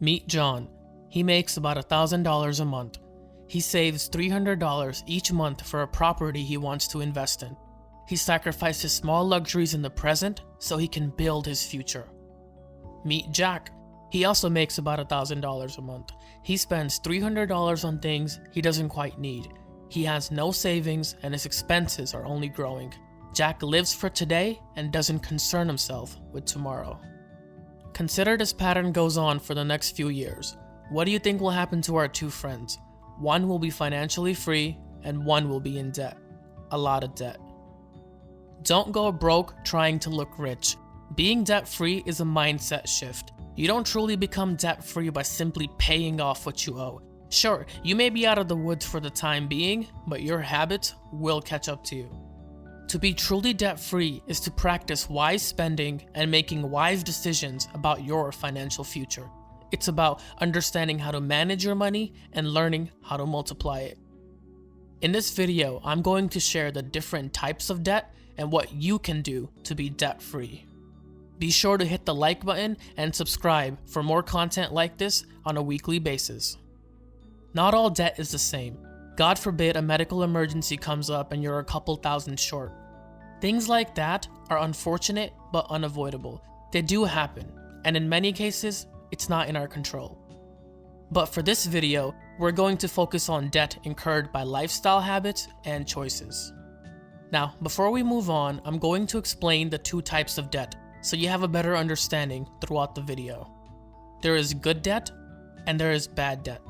Meet John. He makes about $1,000 a month. He saves $300 each month for a property he wants to invest in. He sacrifices small luxuries in the present so he can build his future. Meet Jack. He also makes about $1,000 a month. He spends $300 on things he doesn't quite need. He has no savings and his expenses are only growing. Jack lives for today and doesn't concern himself with tomorrow. Consider this pattern goes on for the next few years. What do you think will happen to our two friends? One will be financially free and one will be in debt. A lot of debt. Don't go broke trying to look rich. Being debt-free is a mindset shift. You don't truly become debt-free by simply paying off what you owe. Sure, you may be out of the woods for the time being, but your habits will catch up to you. To be truly debt-free is to practice wise spending and making wise decisions about your financial future. It's about understanding how to manage your money and learning how to multiply it. In this video, I'm going to share the different types of debt and what you can do to be debt-free. Be sure to hit the like button and subscribe for more content like this on a weekly basis. Not all debt is the same. God forbid a medical emergency comes up and you're a couple thousand short. Things like that are unfortunate but unavoidable. They do happen, and in many cases, it's not in our control. But for this video, we're going to focus on debt incurred by lifestyle habits and choices. Now, before we move on, I'm going to explain the two types of debt so you have a better understanding throughout the video. There is good debt and there is bad debt.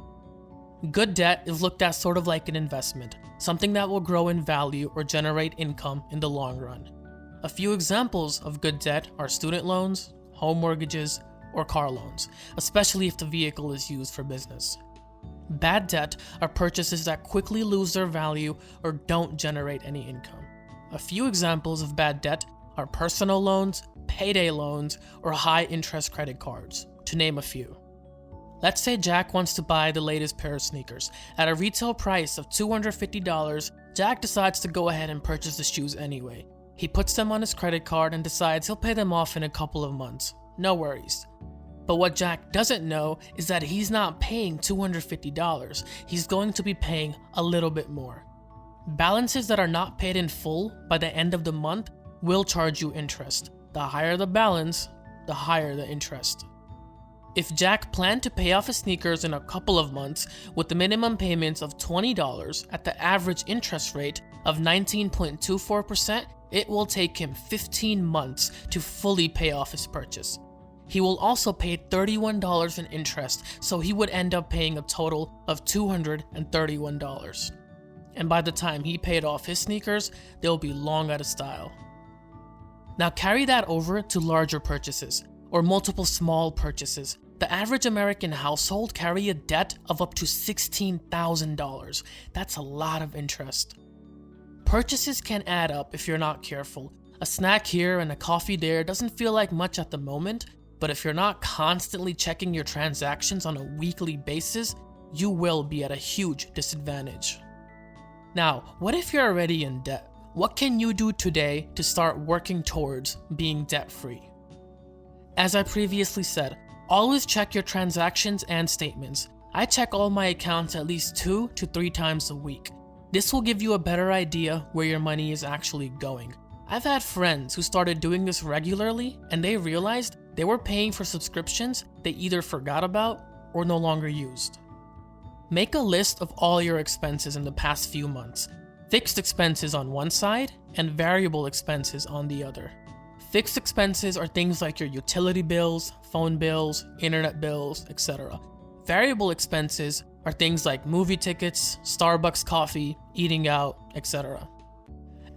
Good debt is looked at sort of like an investment, something that will grow in value or generate income in the long run. A few examples of good debt are student loans, home mortgages, or car loans, especially if the vehicle is used for business. Bad debt are purchases that quickly lose their value or don't generate any income. A few examples of bad debt are personal loans, payday loans, or high-interest credit cards, to name a few. Let's say Jack wants to buy the latest pair of sneakers. At a retail price of $250, Jack decides to go ahead and purchase the shoes anyway. He puts them on his credit card and decides he'll pay them off in a couple of months. No worries. But what Jack doesn't know is that he's not paying $250. He's going to be paying a little bit more. Balances that are not paid in full by the end of the month will charge you interest. The higher the balance, the higher the interest. If Jack planned to pay off his sneakers in a couple of months with the minimum payments of $20 at the average interest rate of 19.24%, it will take him 15 months to fully pay off his purchase. He will also pay $31 in interest, so he would end up paying a total of $231. And by the time he paid off his sneakers, they'll be long out of style. Now carry that over to larger purchases, or multiple small purchases. The average American household carry a debt of up to $16,000. That's a lot of interest. Purchases can add up if you're not careful. A snack here and a coffee there doesn't feel like much at the moment, but if you're not constantly checking your transactions on a weekly basis, you will be at a huge disadvantage. Now, what if you're already in debt? What can you do today to start working towards being debt-free? As I previously said, always check your transactions and statements. I check all my accounts at least 2 to 3 times a week. This will give you a better idea where your money is actually going. I've had friends who started doing this regularly and they realized they were paying for subscriptions they either forgot about or no longer used. Make a list of all your expenses in the past few months. Fixed expenses on one side and variable expenses on the other. Fixed expenses are things like your utility bills, phone bills, internet bills, etc. Variable expenses are things like movie tickets, Starbucks coffee, eating out, etc.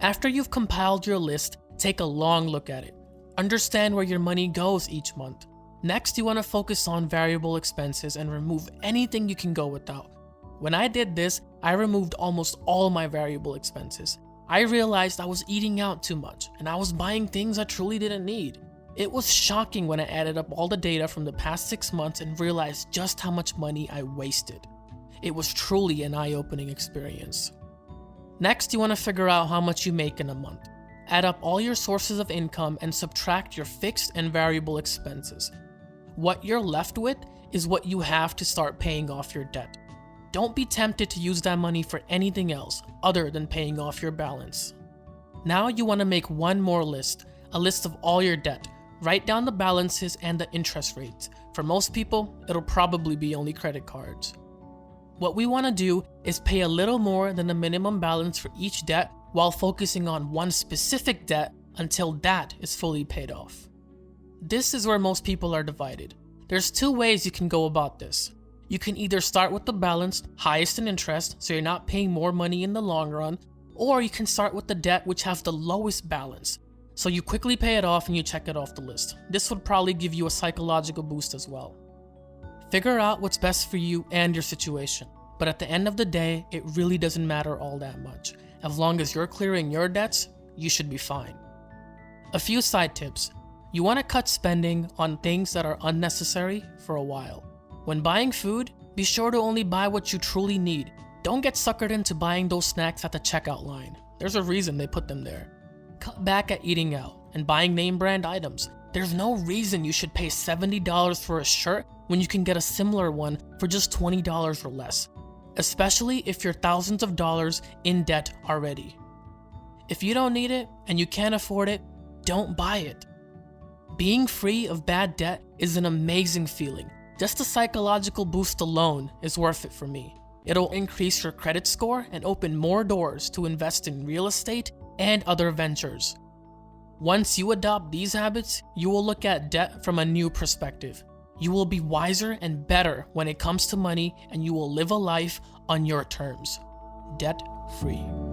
After you've compiled your list, take a long look at it. Understand where your money goes each month. Next, you want to focus on variable expenses and remove anything you can go without. When I did this, I removed almost all my variable expenses. I realized I was eating out too much and I was buying things I truly didn't need. It was shocking when I added up all the data from the past 6 months and realized just how much money I wasted. It was truly an eye-opening experience. Next, you want to figure out how much you make in a month. Add up all your sources of income and subtract your fixed and variable expenses. What you're left with is what you have to start paying off your debt. Don't be tempted to use that money for anything else other than paying off your balance. Now you want to make one more list, a list of all your debt. Write down the balances and the interest rates. For most people, it'll probably be only credit cards. What we want to do is pay a little more than the minimum balance for each debt while focusing on one specific debt until that is fully paid off. This is where most people are divided. There's two ways you can go about this. You can either start with the balance, highest in interest, so you're not paying more money in the long run, or you can start with the debt which has the lowest balance, so you quickly pay it off and you check it off the list. This would probably give you a psychological boost as well. Figure out what's best for you and your situation, but at the end of the day, it really doesn't matter all that much. As long as you're clearing your debts, you should be fine. A few side tips. You want to cut spending on things that are unnecessary for a while. When buying food, be sure to only buy what you truly need. Don't get suckered into buying those snacks at the checkout line. There's a reason they put them there. Cut back at eating out and buying name brand items. There's no reason you should pay $70 for a shirt when you can get a similar one for just $20 or less, especially if you're thousands of dollars in debt already. If you don't need it and you can't afford it, don't buy it. Being free of bad debt is an amazing feeling. Just the psychological boost alone is worth it for me. It'll increase your credit score and open more doors to invest in real estate and other ventures. Once you adopt these habits, you will look at debt from a new perspective. You will be wiser and better when it comes to money, and you will live a life on your terms, debt-free.